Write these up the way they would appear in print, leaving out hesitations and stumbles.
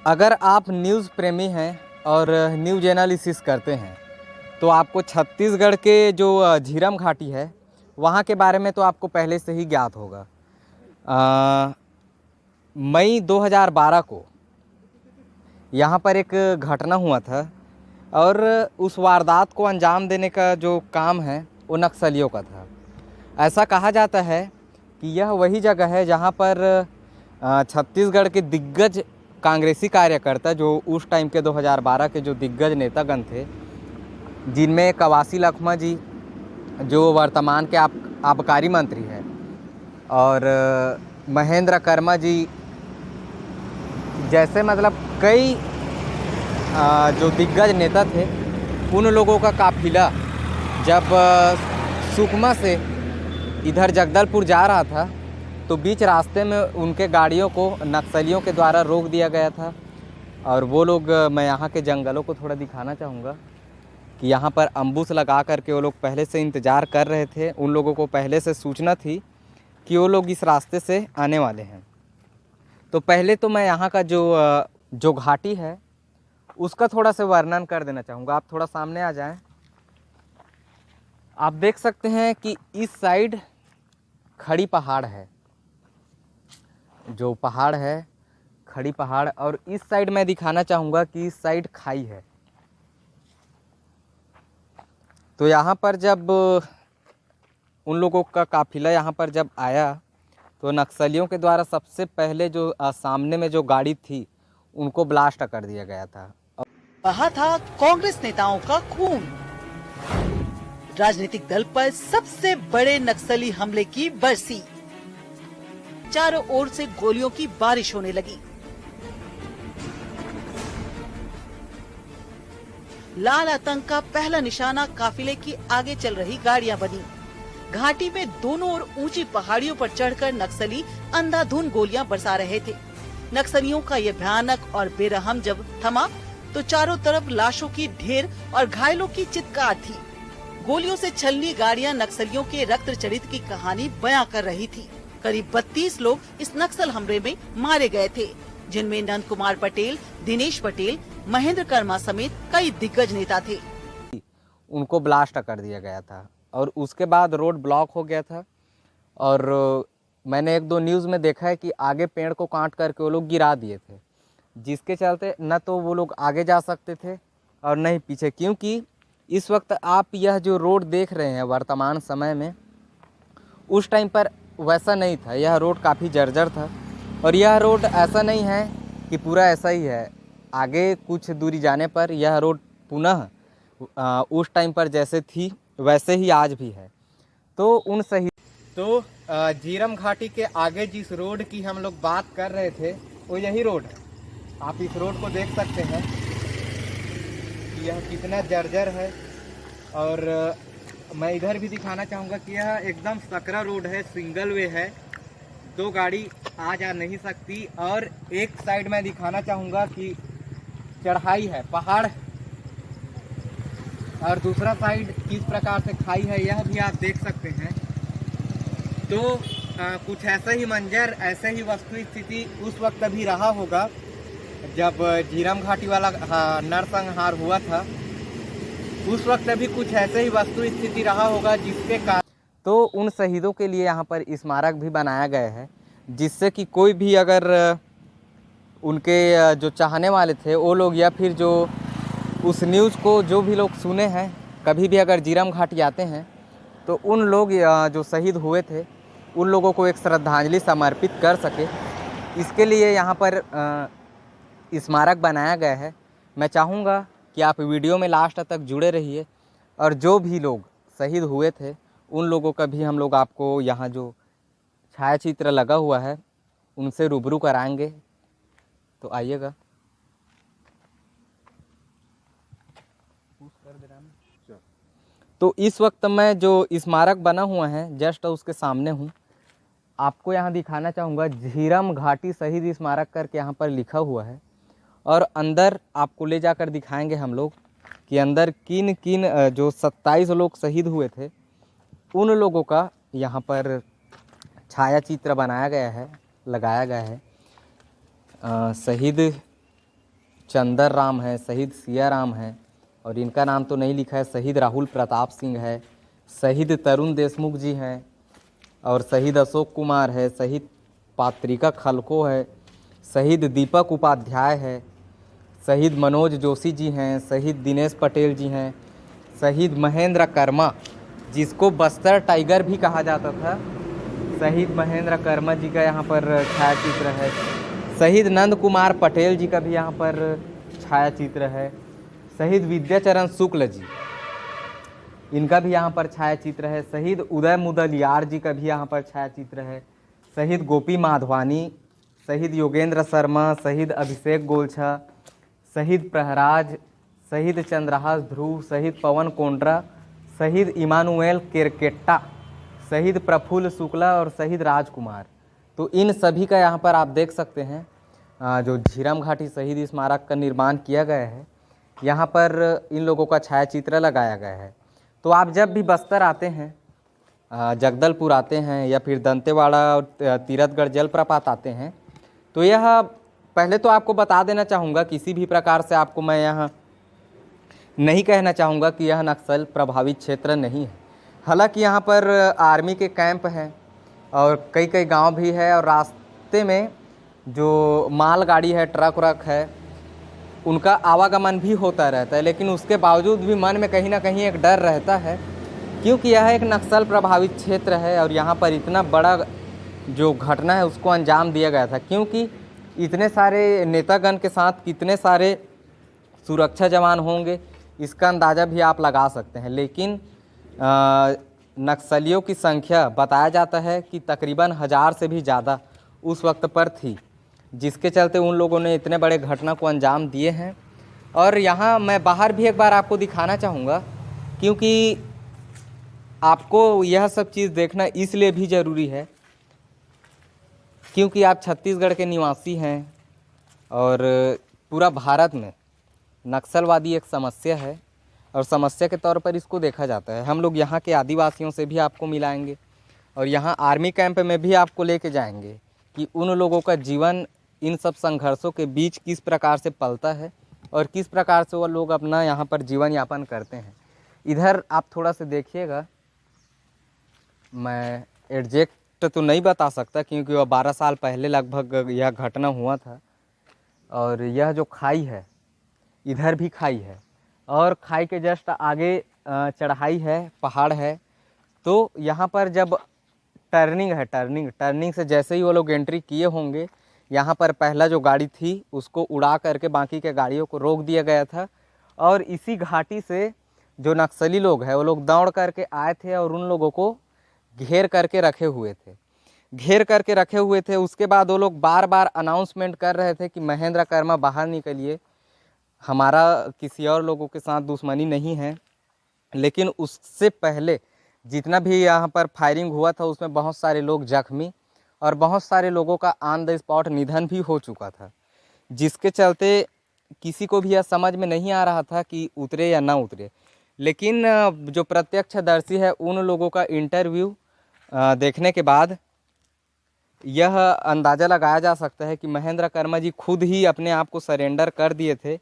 अगर आप न्यूज़ प्रेमी हैं और न्यूज़ एनालिसिस करते हैं तो आपको छत्तीसगढ़ के जो झीरम घाटी है वहाँ के बारे में तो आपको पहले से ही ज्ञात होगा। मई 2012 को यहाँ पर एक घटना हुआ था और उस वारदात को अंजाम देने का जो काम है वो नक्सलियों का था। ऐसा कहा जाता है कि यह वही जगह है जहाँ पर छत्तीसगढ़ के दिग्गज कांग्रेसी कार्यकर्ता, जो उस टाइम के 2012 के जो दिग्गज नेतागण थे, जिनमें कवासी लखमा जी जो वर्तमान के आबकारी मंत्री हैं और महेंद्र कर्मा जी जैसे मतलब कई जो दिग्गज नेता थे, उन लोगों का काफिला जब सुकमा से इधर जगदलपुर जा रहा था तो बीच रास्ते में उनके गाड़ियों को नक्सलियों के द्वारा रोक दिया गया था। और वो लोग, मैं यहाँ के जंगलों को थोड़ा दिखाना चाहूँगा कि यहाँ पर अम्बुस लगा करके वो लोग पहले से इंतज़ार कर रहे थे। उन लोगों को पहले से सूचना थी कि वो लोग इस रास्ते से आने वाले हैं। तो पहले तो मैं यहाँ का जो घाटी है उसका थोड़ा सा वर्णन कर देना चाहूँगा। आप थोड़ा सामने आ जाएं। आप देख सकते हैं कि इस साइड खड़ी पहाड़ है, जो पहाड़ है खड़ी पहाड़, और इस साइड मैं दिखाना चाहूँगा कि इस साइड खाई है। तो यहाँ पर जब उन लोगों का काफिला यहाँ पर जब आया तो नक्सलियों के द्वारा सबसे पहले जो सामने में जो गाड़ी थी उनको ब्लास्ट कर दिया गया था। वहाँ था कांग्रेस नेताओं का खून। राजनीतिक दल पर सबसे बड़े नक्सली हमले की बरसी। चारों ओर से गोलियों की बारिश होने लगी। लाल आतंक का पहला निशाना काफिले की आगे चल रही गाड़ियां बनी। घाटी में दोनों ओर ऊंची पहाड़ियों पर चढ़कर नक्सली अंधाधुंध गोलियां बरसा रहे थे। नक्सलियों का यह भयानक और बेरहम जब थमा तो चारों तरफ लाशों की ढेर और घायलों की चित्कार थी। गोलियों से छलनी गाड़ियां नक्सलियों के रक्त चरित की कहानी बयां कर रही थी। करीब 32 लोग इस नक्सल हमले में मारे गए थे, जिनमें नंद कुमार पटेल, दिनेश पटेल, महेंद्र कर्मा समेत कई दिग्गज नेता थे। उनको ब्लास्ट कर दिया गया था और उसके बाद रोड ब्लॉक हो गया था। और मैंने एक दो न्यूज़ में देखा है कि आगे पेड़ को काट करके वो लोग गिरा दिए थे, जिसके चलते न तो वो लोग आगे जा सकते थे और न ही पीछे, क्योंकि इस वक्त आप यह जो रोड देख रहे हैं वर्तमान समय में, उस टाइम पर वैसा नहीं था। यह रोड काफ़ी जर्जर था और यह रोड ऐसा नहीं है कि पूरा ऐसा ही है। आगे कुछ दूरी जाने पर यह रोड पुनः उस टाइम पर जैसे थी वैसे ही आज भी है। तो झीरम घाटी के आगे जिस रोड की हम लोग बात कर रहे थे वो यही रोड है। आप इस रोड को देख सकते हैं कि यह कितना जर्जर है। और मैं इधर भी दिखाना चाहूँगा कि यह एकदम सकरा रोड है, सिंगल वे है, दो गाड़ी आ जा नहीं सकती। और एक साइड मैं दिखाना चाहूँगा कि चढ़ाई है, पहाड़, और दूसरा साइड किस प्रकार से खाई है यह भी आप देख सकते हैं। तो कुछ ऐसा ही मंजर, ऐसे ही वस्तु स्थिति उस वक्त भी रहा होगा जब झीरम घाटी वाला नरसंहार हुआ था। उस वक्त भी कुछ ऐसे ही वस्तु स्थिति रहा होगा जिसके कारण तो उन शहीदों के लिए यहाँ पर स्मारक भी बनाया गया है, जिससे कि कोई भी अगर उनके जो चाहने वाले थे वो लोग, या फिर जो उस न्यूज़ को जो भी लोग सुने हैं, कभी भी अगर झीरम घाटी आते हैं तो उन लोग जो शहीद हुए थे उन लोगों को एक श्रद्धांजलि समर्पित कर सके, इसके लिए यहाँ पर स्मारक बनाया गया है। मैं चाहूँगा कि आप वीडियो में लास्ट तक जुड़े रहिए और जो भी लोग शहीद हुए थे उन लोगों का भी हम लोग आपको यहाँ जो छायाचित्र लगा हुआ है उनसे रूबरू कराएंगे। तो आइएगा। तो इस वक्त मैं जो स्मारक बना हुआ है जस्ट उसके सामने हूँ। आपको यहाँ दिखाना चाहूँगा झीरम घाटी शहीद स्मारक करके यहाँ पर लिखा हुआ है। और अंदर आपको ले जाकर दिखाएंगे हम लोग कि अंदर किन किन जो 27 लोग शहीद हुए थे उन लोगों का यहाँ पर छायाचित्र बनाया गया है, लगाया गया है। शहीद चंदर राम है, शहीद सिया राम है, और इनका नाम तो नहीं लिखा है, शहीद राहुल प्रताप सिंह है, शहीद तरुण देशमुख जी हैं, और शहीद अशोक कुमार है, शहीद पात्रिका खलको है, शहीद दीपक उपाध्याय है, शहीद मनोज जोशी जी हैं, शहीद दिनेश पटेल जी हैं, शहीद महेंद्र कर्मा जिसको बस्तर टाइगर भी कहा जाता था, शहीद महेंद्र कर्मा जी का यहाँ पर छायाचित्र है, शहीद नंद कुमार पटेल जी का भी यहाँ पर छायाचित्र है, शहीद विद्याचरण शुक्ल जी इनका भी यहाँ पर छायाचित्र है, शहीद उदय मुदलियार जी का भी यहाँ पर छायाचित्र है, शहीद गोपी माधवानी, शहीद योगेंद्र शर्मा, शहीद अभिषेक गोलछा, शहीद प्रहराज, शहीद चंद्रहास ध्रुव, शहीद पवन कोंड्रा, शहीद इमानुएल केरकेट्टा, शहीद प्रफुल्ल शुक्ला और शहीद राजकुमार। तो इन सभी का यहाँ पर आप देख सकते हैं जो झीरम घाटी शहीद स्मारक का निर्माण किया गया है, यहाँ पर इन लोगों का छायाचित्र लगाया गया है। तो आप जब भी बस्तर आते हैं, जगदलपुर आते हैं या फिर दंतेवाड़ा और तीरथगढ़ जलप्रपात आते हैं, तो यह पहले तो आपको बता देना चाहूँगा, किसी भी प्रकार से आपको मैं यहाँ नहीं कहना चाहूँगा कि यह नक्सल प्रभावित क्षेत्र नहीं है। हालांकि यहाँ पर आर्मी के कैंप हैं और कई कई गांव भी है, और रास्ते में जो मालगाड़ी है, ट्रक व्रक है, उनका आवागमन भी होता रहता है, लेकिन उसके बावजूद भी मन में कहीं ना कहीं एक डर रहता है, क्योंकि यह एक नक्सल प्रभावित क्षेत्र है और यहाँ पर इतना बड़ा जो घटना है उसको अंजाम दिया गया था। क्योंकि इतने सारे नेतागण के साथ कितने सारे सुरक्षा जवान होंगे इसका अंदाज़ा भी आप लगा सकते हैं। लेकिन नक्सलियों की संख्या बताया जाता है कि तकरीबन 1000 से भी ज़्यादा उस वक्त पर थी, जिसके चलते उन लोगों ने इतने बड़े घटना को अंजाम दिए हैं। और यहाँ मैं बाहर भी एक बार आपको दिखाना चाहूँगा, क्योंकि आपको यह सब चीज़ देखना इसलिए भी ज़रूरी है क्योंकि आप छत्तीसगढ़ के निवासी हैं और पूरा भारत में नक्सलवादी एक समस्या है और समस्या के तौर पर इसको देखा जाता है। हम लोग यहाँ के आदिवासियों से भी आपको मिलाएंगे और यहाँ आर्मी कैंप में भी आपको लेके जाएंगे कि उन लोगों का जीवन इन सब संघर्षों के बीच किस प्रकार से पलता है और किस प्रकार से वो लोग अपना यहाँ पर जीवन यापन करते हैं। इधर आप थोड़ा सा देखिएगा, मैं एग्जैक्ट तो नहीं बता सकता क्योंकि वह 12 साल पहले लगभग यह घटना हुआ था। और यह जो खाई है, इधर भी खाई है और खाई के जस्ट आगे चढ़ाई है, पहाड़ है। तो यहाँ पर जब टर्निंग है, टर्निंग से जैसे ही वो लोग एंट्री किए होंगे, यहाँ पर पहला जो गाड़ी थी उसको उड़ा करके बाकी के गाड़ियों को रोक दिया गया था। और इसी घाटी से जो नक्सली लोग हैं वो लोग दौड़ करके आए थे और उन लोगों को घेर करके रखे हुए थे। उसके बाद वो लोग बार बार अनाउंसमेंट कर रहे थे कि महेंद्र कर्मा बाहर निकलिए, हमारा किसी और लोगों के साथ दुश्मनी नहीं है। लेकिन उससे पहले जितना भी यहाँ पर फायरिंग हुआ था उसमें बहुत सारे लोग जख्मी और बहुत सारे लोगों का ऑन द स्पॉट निधन भी हो चुका था, जिसके चलते किसी को भी यह समझ में नहीं आ रहा था कि उतरे या ना उतरे। लेकिन जो प्रत्यक्षदर्शी है उन लोगों का इंटरव्यू देखने के बाद यह अंदाज़ा लगाया जा सकता है कि महेंद्र कर्मा जी खुद ही अपने आप को सरेंडर कर दिए थे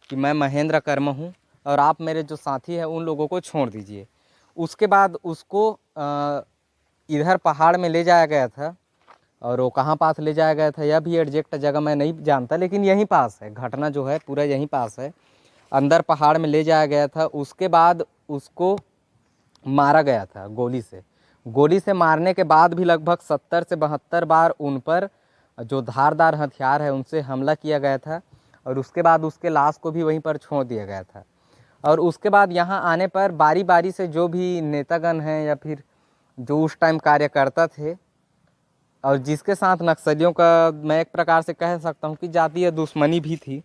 कि मैं महेंद्र कर्मा हूँ और आप मेरे जो साथी हैं उन लोगों को छोड़ दीजिए। उसके बाद उसको इधर पहाड़ में ले जाया गया था और वो कहाँ पास ले जाया गया था यह भी एग्जैक्ट जगह मैं नहीं जानता, लेकिन यहीं पास है, घटना जो है पूरा यहीं पास है, अंदर पहाड़ में ले जाया गया था। उसके बाद उसको मारा गया था गोली से मारने के बाद भी लगभग 70 से 72 बार उन पर जो धारदार हथियार है उनसे हमला किया गया था और उसके बाद उसके लाश को भी वहीं पर छोड़ दिया गया था। और उसके बाद यहाँ आने पर बारी बारी से जो भी नेतागण हैं या फिर जो उस टाइम कार्यकर्ता थे और जिसके साथ नक्सलियों का मैं एक प्रकार से कह सकता हूँ कि जातीय दुश्मनी भी थी,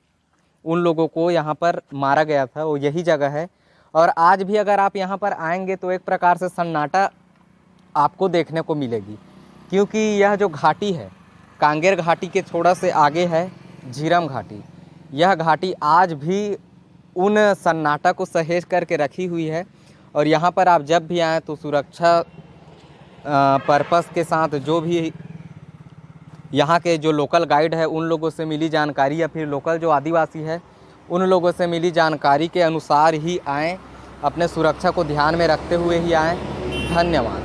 उन लोगों को यहाँ पर मारा गया था। वो यही जगह है और आज भी अगर आप यहाँ पर आएंगे तो एक प्रकार से सन्नाटा आपको देखने को मिलेगी, क्योंकि यह जो घाटी है कांगेर घाटी के थोड़ा से आगे है झीरम घाटी। यह घाटी आज भी उन सन्नाटा को सहेज करके रखी हुई है और यहाँ पर आप जब भी आएँ तो सुरक्षा पर्पस के साथ जो भी यहाँ के जो लोकल गाइड है उन लोगों से मिली जानकारी या फिर लोकल जो आदिवासी है उन लोगों से मिली जानकारी के अनुसार ही आएँ, अपने सुरक्षा को ध्यान में रखते हुए ही आएँ। धन्यवाद।